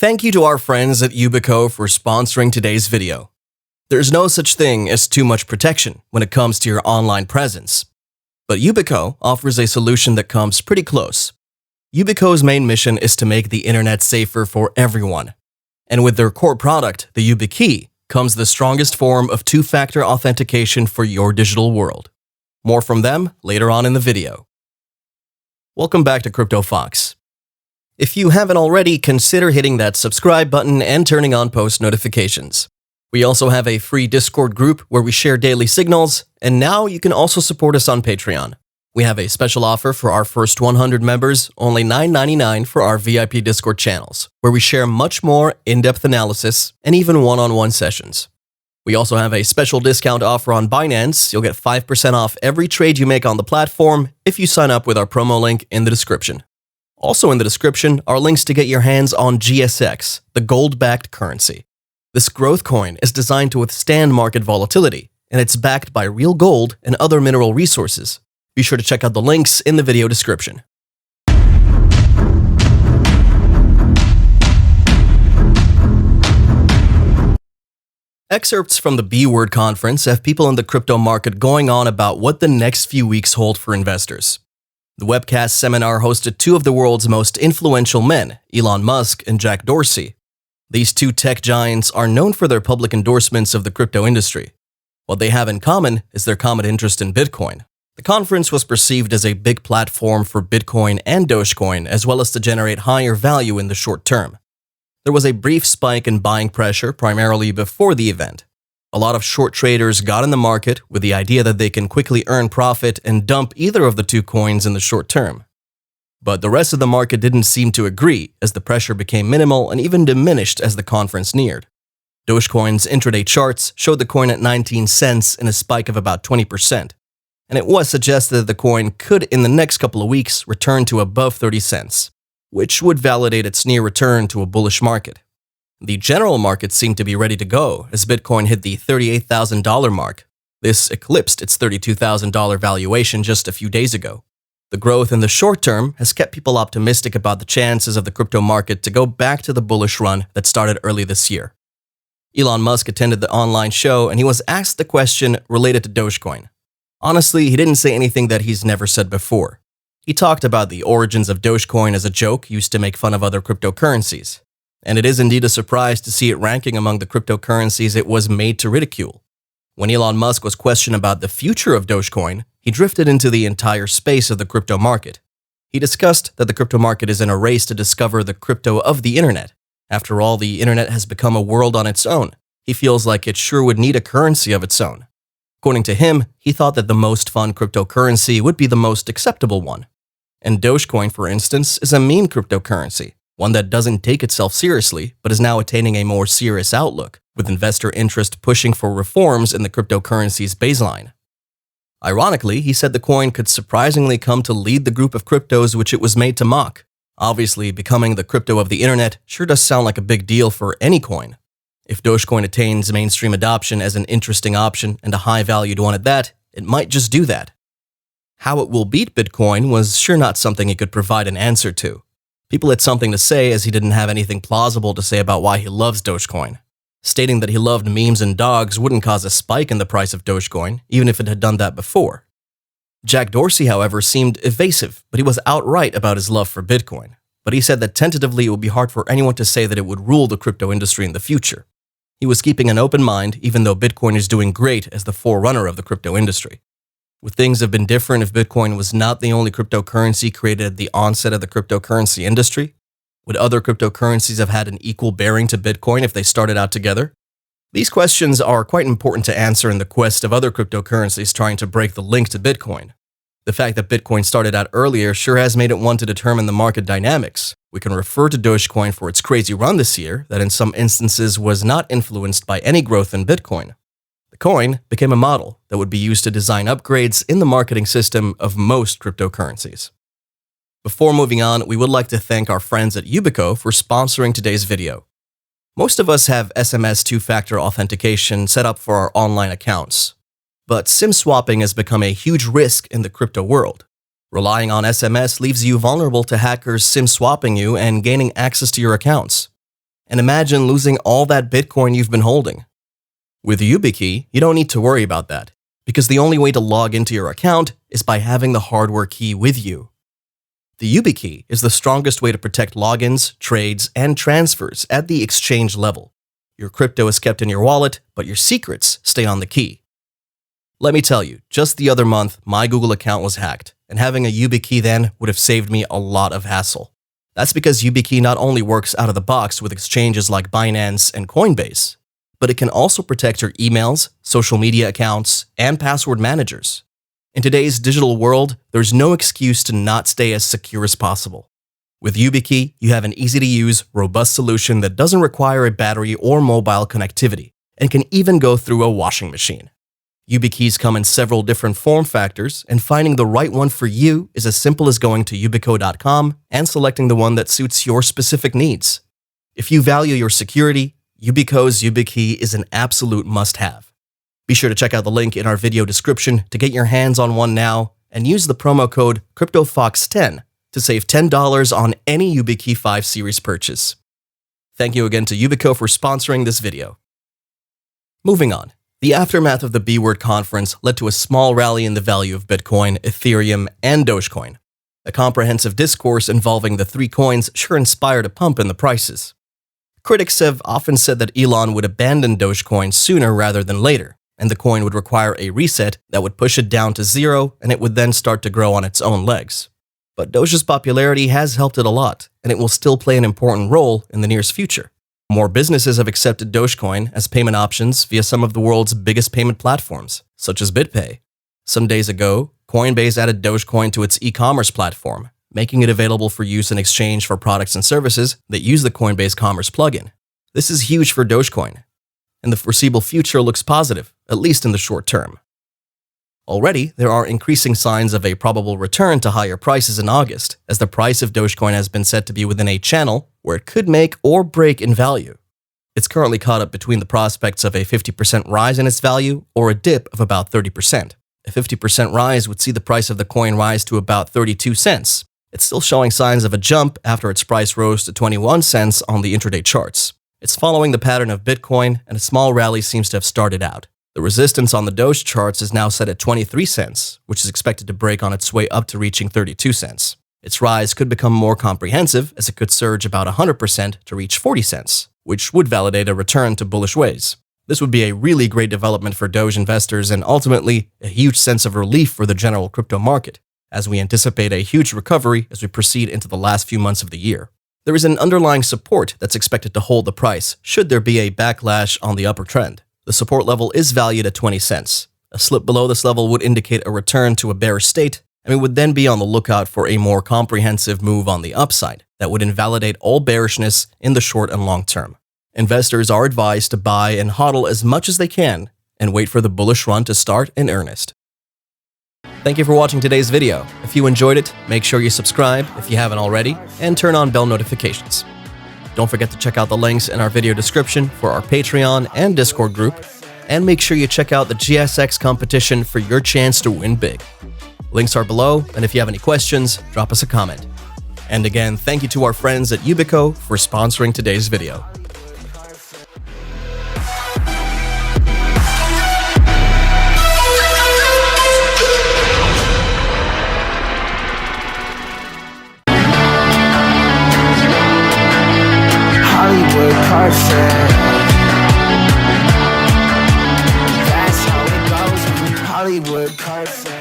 Thank you to our friends at Yubico for sponsoring today's video. There's no such thing as too much protection when it comes to your online presence. But Yubico offers a solution that comes pretty close. Yubico's main mission is to make the internet safer for everyone. And with their core product, the YubiKey, comes the strongest form of two-factor authentication for your digital world. More from them later on in the video. Welcome back to CryptoFox. If you haven't already, consider hitting that subscribe button and turning on post notifications. We also have a free Discord group where we share daily signals, and now you can also support us on Patreon. We have a special offer for our first 100 members, only $9.99 for our VIP Discord channels, where we share much more in-depth analysis and even one-on-one sessions. We also have a special discount offer on Binance. You'll get 5% off every trade you make on the platform if you sign up with our promo link in the description. Also in the description are links to get your hands on GSX, the gold-backed currency. This growth coin is designed to withstand market volatility, and it's backed by real gold and other mineral resources. Be sure to check out the links in the video description. Excerpts from the B-Word conference have people in the crypto market going on about what the next few weeks hold for investors. The webcast seminar hosted two of the world's most influential men, Elon Musk and Jack Dorsey. These two tech giants are known for their public endorsements of the crypto industry. What they have in common is their common interest in Bitcoin. The conference was perceived as a big platform for Bitcoin and Dogecoin, as well as to generate higher value in the short term. There was a brief spike in buying pressure, primarily before the event. A lot of short traders got in the market with the idea that they can quickly earn profit and dump either of the two coins in the short term. But the rest of the market didn't seem to agree, as the pressure became minimal and even diminished as the conference neared. Dogecoin's intraday charts showed the coin at 19 cents in a spike of about 20%, and it was suggested that the coin could in the next couple of weeks return to above 30 cents, which would validate its near return to a bullish market. The general market seemed to be ready to go as Bitcoin hit the $38,000 mark. This eclipsed its $32,000 valuation just a few days ago. The growth in the short term has kept people optimistic about the chances of the crypto market to go back to the bullish run that started early this year. Elon Musk attended the online show and he was asked the question related to Dogecoin. Honestly, he didn't say anything that he's never said before. He talked about the origins of Dogecoin as a joke used to make fun of other cryptocurrencies. And it is indeed a surprise to see it ranking among the cryptocurrencies it was made to ridicule. When Elon Musk was questioned about the future of Dogecoin, he drifted into the entire space of the crypto market. He discussed that the crypto market is in a race to discover the crypto of the internet. After all, the internet has become a world on its own. He feels like it sure would need a currency of its own. According to him, he thought that the most fun cryptocurrency would be the most acceptable one. And Dogecoin, for instance, is a meme cryptocurrency, one that doesn't take itself seriously, but is now attaining a more serious outlook, with investor interest pushing for reforms in the cryptocurrency's baseline. Ironically, he said the coin could surprisingly come to lead the group of cryptos which it was made to mock. Obviously, becoming the crypto of the internet sure does sound like a big deal for any coin. If Dogecoin attains mainstream adoption as an interesting option and a high-valued one at that, it might just do that. How it will beat Bitcoin was sure not something he could provide an answer to. People had something to say as he didn't have anything plausible to say about why he loves Dogecoin. Stating that he loved memes and dogs wouldn't cause a spike in the price of Dogecoin, even if it had done that before. Jack Dorsey, however, seemed evasive, but he was outright about his love for Bitcoin. But he said that tentatively it would be hard for anyone to say that it would rule the crypto industry in the future. He was keeping an open mind, even though Bitcoin is doing great as the forerunner of the crypto industry. Would things have been different if Bitcoin was not the only cryptocurrency created at the onset of the cryptocurrency industry? Would other cryptocurrencies have had an equal bearing to Bitcoin if they started out together? These questions are quite important to answer in the quest of other cryptocurrencies trying to break the link to Bitcoin. The fact that Bitcoin started out earlier sure has made it one to determine the market dynamics. We can refer to Dogecoin for its crazy run this year that in some instances was not influenced by any growth in Bitcoin. The coin became a model that would be used to design upgrades in the marketing system of most cryptocurrencies. Before moving on, we would like to thank our friends at Yubico for sponsoring today's video. Most of us have SMS two-factor authentication set up for our online accounts. But SIM swapping has become a huge risk in the crypto world. Relying on SMS leaves you vulnerable to hackers SIM swapping you and gaining access to your accounts. And imagine losing all that Bitcoin you've been holding. With YubiKey, you don't need to worry about that, because the only way to log into your account is by having the hardware key with you. The YubiKey is the strongest way to protect logins, trades, and transfers at the exchange level. Your crypto is kept in your wallet, but your secrets stay on the key. Let me tell you, just the other month, my Google account was hacked, and having a YubiKey then would have saved me a lot of hassle. That's because YubiKey not only works out of the box with exchanges like Binance and Coinbase, but it can also protect your emails, social media accounts, and password managers. In today's digital world, there's no excuse to not stay as secure as possible. With YubiKey, you have an easy-to-use, robust solution that doesn't require a battery or mobile connectivity, and can even go through a washing machine. YubiKeys come in several different form factors, and finding the right one for you is as simple as going to yubico.com and selecting the one that suits your specific needs. If you value your security, Yubico's YubiKey is an absolute must-have. Be sure to check out the link in our video description to get your hands on one now, and use the promo code CryptoFox10 to save $10 on any YubiKey 5 series purchase. Thank you again to Yubico for sponsoring this video. Moving on. The aftermath of the B-Word conference led to a small rally in the value of Bitcoin, Ethereum, and Dogecoin. A comprehensive discourse involving the three coins sure inspired a pump in the prices. Critics have often said that Elon would abandon Dogecoin sooner rather than later, and the coin would require a reset that would push it down to zero, and it would then start to grow on its own legs. But Doge's popularity has helped it a lot, and it will still play an important role in the nearest future. More businesses have accepted Dogecoin as payment options via some of the world's biggest payment platforms, such as BitPay. Some days ago, Coinbase added Dogecoin to its e-commerce platform, making it available for use in exchange for products and services that use the Coinbase Commerce plugin. This is huge for Dogecoin, and the foreseeable future looks positive, at least in the short term. Already, there are increasing signs of a probable return to higher prices in August, as the price of Dogecoin has been said to be within a channel where it could make or break in value. It's currently caught up between the prospects of a 50% rise in its value or a dip of about 30%. A 50% rise would see the price of the coin rise to about 32 cents. It's still showing signs of a jump after its price rose to 21 cents on the intraday charts. It's following the pattern of Bitcoin, and a small rally seems to have started out. The resistance on the Doge charts is now set at 23 cents, which is expected to break on its way up to reaching 32 cents. Its rise could become more comprehensive, as it could surge about 100% to reach 40 cents, which would validate a return to bullish ways. This would be a really great development for Doge investors and ultimately a huge sense of relief for the general crypto market, as we anticipate a huge recovery as we proceed into the last few months of the year. There is an underlying support that's expected to hold the price should there be a backlash on the upper trend. The support level is valued at 20 cents. A slip below this level would indicate a return to a bearish state, and we would then be on the lookout for a more comprehensive move on the upside that would invalidate all bearishness in the short and long term. Investors are advised to buy and hodl as much as they can and wait for the bullish run to start in earnest. Thank you for watching today's video. If you enjoyed it, make sure you subscribe if you haven't already, and turn on bell notifications. Don't forget to check out the links in our video description for our Patreon and Discord group, and make sure you check out the GSX competition for your chance to win big. Links are below, and if you have any questions, drop us a comment. And again, thank you to our friends at Yubico for sponsoring today's video. Hollywood Carson.